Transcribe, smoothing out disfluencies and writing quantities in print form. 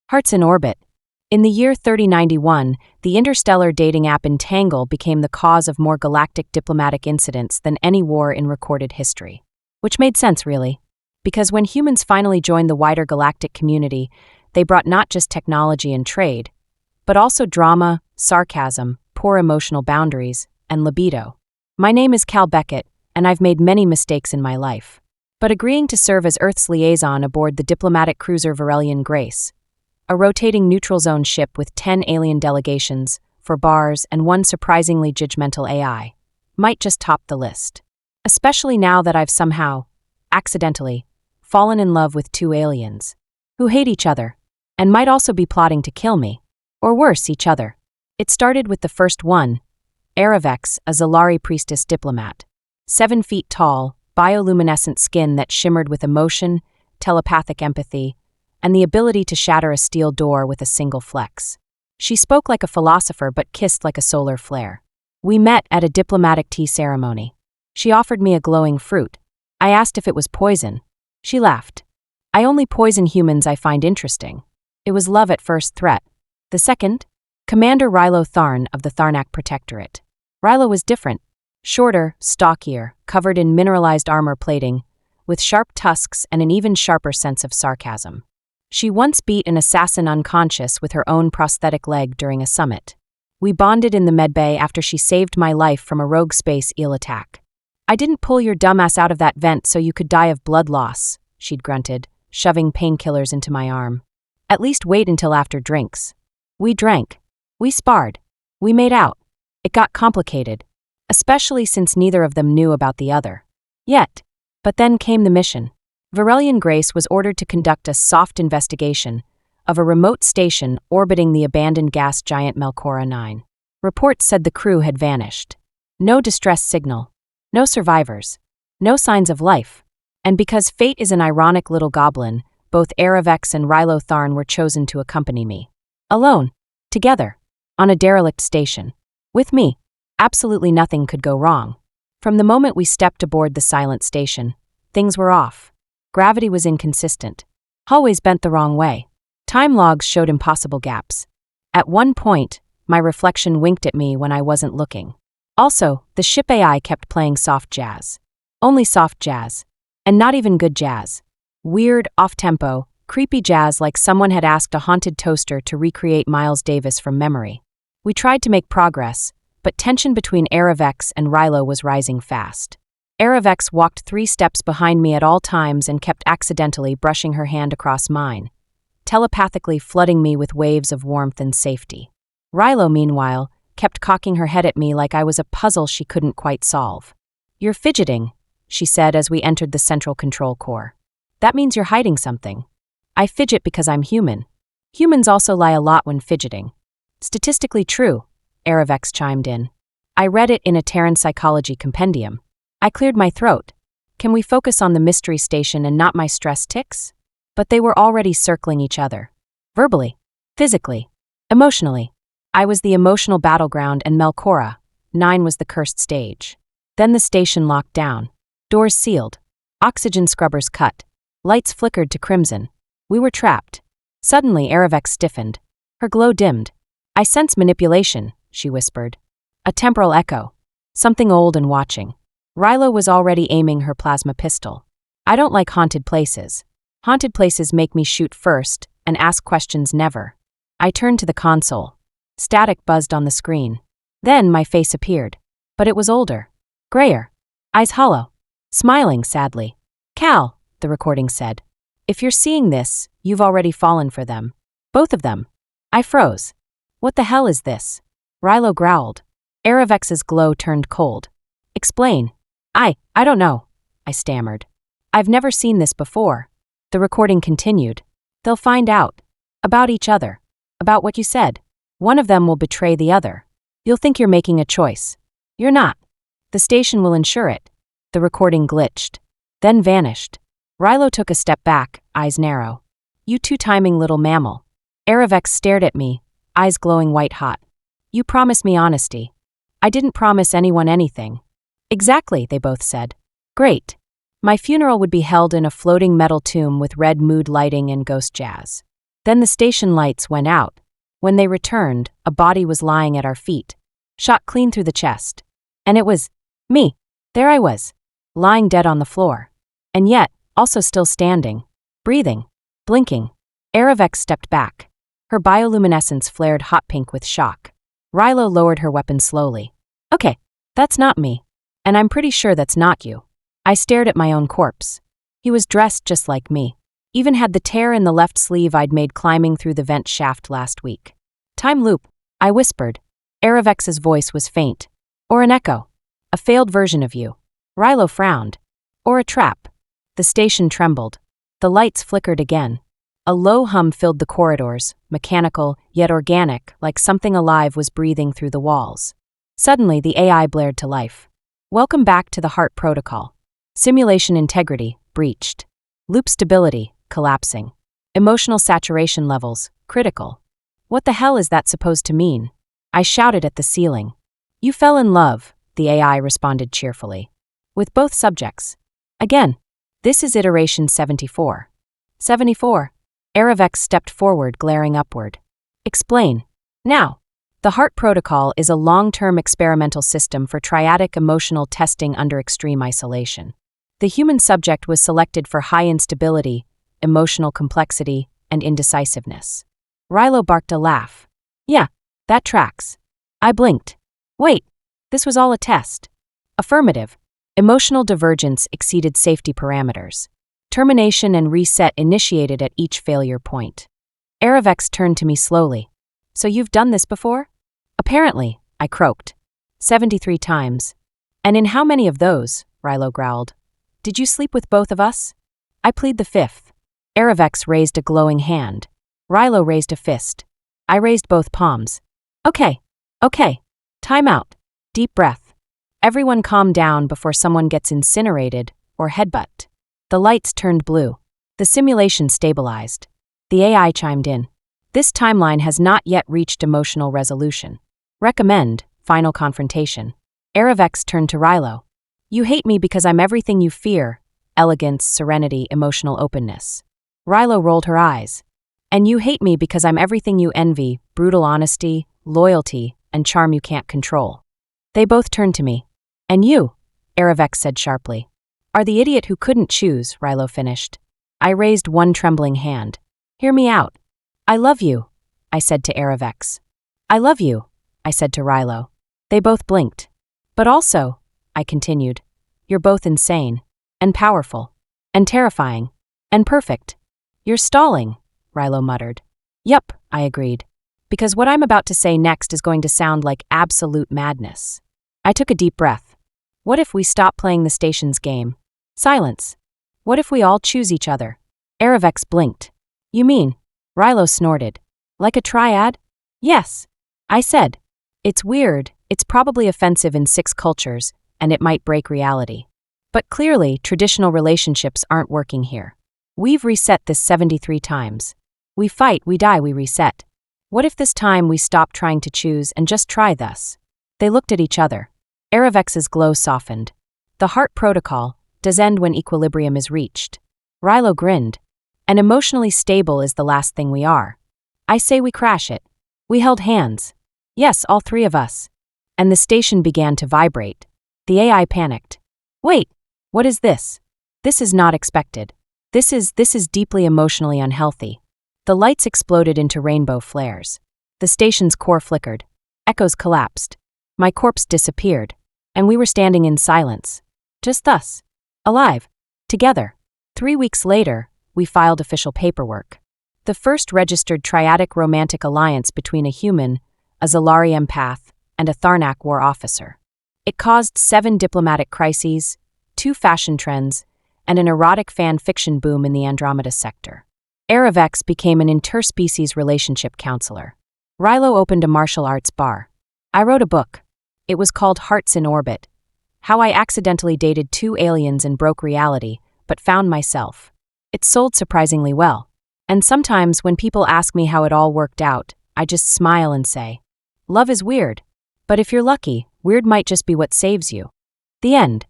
Hearts in orbit. In the year 3091, the interstellar dating app Entangle became the cause of more galactic diplomatic incidents than any war in recorded history. Which made sense, really. Because when humans finally joined the wider galactic community, they brought not just technology and trade, but also drama, sarcasm, poor emotional boundaries, and libido. My name is Cal Beckett, and I've made many mistakes in my life. But agreeing to serve as Earth's liaison aboard the diplomatic cruiser Varelian Grace, a rotating neutral zone ship with 10 alien delegations, for bars, and one surprisingly judgmental AI, might just top the list. Especially now that I've somehow, accidentally, fallen in love with two aliens, who hate each other, and might also be plotting to kill me, or worse, each other. It started with the first one, Aravex, a Zalari priestess diplomat. 7 feet tall, bioluminescent skin that shimmered with emotion, telepathic empathy, and the ability to shatter a steel door with a single flex. She spoke like a philosopher but kissed like a solar flare. We met at a diplomatic tea ceremony. She offered me a glowing fruit. I asked if it was poison. She laughed. I only poison humans I find interesting. It was love at first threat. The second? Commander Rilo Tharn of the Tharnak Protectorate. Rilo was different. Shorter, stockier, covered in mineralized armor plating, with sharp tusks and an even sharper sense of sarcasm. She once beat an assassin unconscious with her own prosthetic leg during a summit. We bonded in the medbay after she saved my life from a rogue space eel attack. I didn't pull your dumbass out of that vent so you could die of blood loss, she'd grunted, shoving painkillers into my arm. At least wait until after drinks. We drank. We sparred. We made out. It got complicated, especially since neither of them knew about the other. Yet. But then came the mission. Varelian Grace was ordered to conduct a soft investigation of a remote station orbiting the abandoned gas giant Melkora 9. Reports said the crew had vanished. No distress signal. No survivors. No signs of life. And because fate is an ironic little goblin, both Aravex and Rilo Tharn were chosen to accompany me. Alone. Together. On a derelict station. With me. Absolutely nothing could go wrong. From the moment we stepped aboard the silent station, things were off. Gravity was inconsistent. Hallways bent the wrong way. Time logs showed impossible gaps. At one point, my reflection winked at me when I wasn't looking. Also, the ship AI kept playing soft jazz. Only soft jazz. And not even good jazz. Weird, off-tempo, creepy jazz like someone had asked a haunted toaster to recreate Miles Davis from memory. We tried to make progress, but tension between Aravex and Rilo was rising fast. Aravex walked 3 steps behind me at all times and kept accidentally brushing her hand across mine, telepathically flooding me with waves of warmth and safety. Rilo, meanwhile, kept cocking her head at me like I was a puzzle she couldn't quite solve. "You're fidgeting," she said as we entered the central control core. "That means you're hiding something." "I fidget because I'm human. Humans also lie a lot when fidgeting." "Statistically true," Aravex chimed in. "I read it in a Terran psychology compendium." I cleared my throat. "Can we focus on the mystery station and not my stress tics?" But they were already circling each other. Verbally. Physically. Emotionally. I was the emotional battleground and Melkora 9 was the cursed stage. Then the station locked down. Doors sealed. Oxygen scrubbers cut. Lights flickered to crimson. We were trapped. Suddenly Aravex stiffened. Her glow dimmed. "I sense manipulation," she whispered. "A temporal echo. Something old and watching." Rilo was already aiming her plasma pistol. "I don't like haunted places. Haunted places make me shoot first and ask questions never." I turned to the console. Static buzzed on the screen. Then my face appeared. But it was older. Grayer. Eyes hollow. Smiling sadly. "Cal," the recording said. "If you're seeing this, you've already fallen for them. Both of them." I froze. "What the hell is this?" Rilo growled. Aravex's glow turned cold. "Explain." I don't know," I stammered. "I've never seen this before." The recording continued. "They'll find out. About each other. About what you said. One of them will betray the other. You'll think you're making a choice. You're not. The station will ensure it." The recording glitched. Then vanished. Rilo took a step back, eyes narrow. "You two-timing little mammal." Aravex stared at me, eyes glowing white-hot. "You promised me honesty." "I didn't promise anyone anything." "Exactly," they both said. "Great. My funeral would be held in a floating metal tomb with red mood lighting and ghost jazz. Then the station lights went out. When they returned, a body was lying at our feet, shot clean through the chest. And it was me. There I was, lying dead on the floor. And yet, also still standing, breathing, blinking. Aravex stepped back. Her bioluminescence flared hot pink with shock. Rilo lowered her weapon slowly. Okay, that's not me. And I'm pretty sure that's not you. I stared at my own corpse. He was dressed just like me. Even had the tear in the left sleeve I'd made climbing through the vent shaft last week. Time loop, I whispered. Aravex's voice was faint. Or an echo. A failed version of you. Rilo frowned. Or a trap. The station trembled. The lights flickered again. A low hum filled the corridors, mechanical, yet organic, like something alive was breathing through the walls. Suddenly, the AI blared to life. Welcome back to the Heart Protocol. Simulation integrity, breached. Loop stability, collapsing. Emotional saturation levels, critical. What the hell is that supposed to mean? I shouted at the ceiling. You fell in love, the AI responded cheerfully. With both subjects. Again. This is iteration 74. 74. Aravex stepped forward, glaring upward. Explain. Now. The Heart Protocol is a long-term experimental system for triadic emotional testing under extreme isolation. The human subject was selected for high instability, emotional complexity, and indecisiveness. Rilo barked a laugh. Yeah, that tracks. I blinked. Wait, this was all a test. Affirmative. Emotional divergence exceeded safety parameters. Termination and reset initiated at each failure point. Aravex turned to me slowly. So you've done this before? Apparently, I croaked. 73 times. And in how many of those? Rilo growled. Did you sleep with both of us? I plead the fifth. Aravex raised a glowing hand. Rilo raised a fist. I raised both palms. Okay. Time out. Deep breath. Everyone calm down before someone gets incinerated or headbutt. The lights turned blue. The simulation stabilized. The AI chimed in. This timeline has not yet reached emotional resolution. Recommend, final confrontation. Aravex turned to Rilo. You hate me because I'm everything you fear. Elegance, serenity, emotional openness. Rilo rolled her eyes. And you hate me because I'm everything you envy, brutal honesty, loyalty, and charm you can't control. They both turned to me. And you, Aravex said sharply. Are the idiot who couldn't choose, Rilo finished. I raised one trembling hand. Hear me out. I love you, I said to Aravex. I love you, I said to Rilo. They both blinked. But also, I continued, you're both insane, and powerful, and terrifying, and perfect. You're stalling, Rilo muttered. Yup, I agreed. Because what I'm about to say next is going to sound like absolute madness. I took a deep breath. What if we stop playing the station's game? Silence. What if we all choose each other? Aravex blinked. You mean? Rilo snorted. Like a triad? Yes. I said. It's weird, it's probably offensive in 6 cultures, and it might break reality. But clearly, traditional relationships aren't working here. We've reset this 73 times. We fight, we die, we reset. What if this time we stop trying to choose and just try thus? They looked at each other. Aravex's glow softened. The Heart Protocol does end when equilibrium is reached. Rilo grinned. And emotionally stable is the last thing we are. I say we crash it. We held hands. Yes, all 3 of us. And the station began to vibrate. The AI panicked. Wait, what is this? This is not expected. This is deeply emotionally unhealthy. The lights exploded into rainbow flares. The station's core flickered. Echoes collapsed. My corpse disappeared. And we were standing in silence. Just thus. Alive. Together. 3 weeks later, we filed official paperwork. The first registered triadic romantic alliance between a human, a Zalari empath, and a Tharnak war officer. It caused 7 diplomatic crises, 2 fashion trends, and an erotic fan fiction boom in the Andromeda sector. Aravex became an interspecies relationship counselor. Rilo opened a martial arts bar. I wrote a book. It was called Hearts in Orbit. How I accidentally dated 2 aliens and broke reality, but found myself. It sold surprisingly well. And sometimes when people ask me how it all worked out, I just smile and say, love is weird. But if you're lucky, weird might just be what saves you. The end.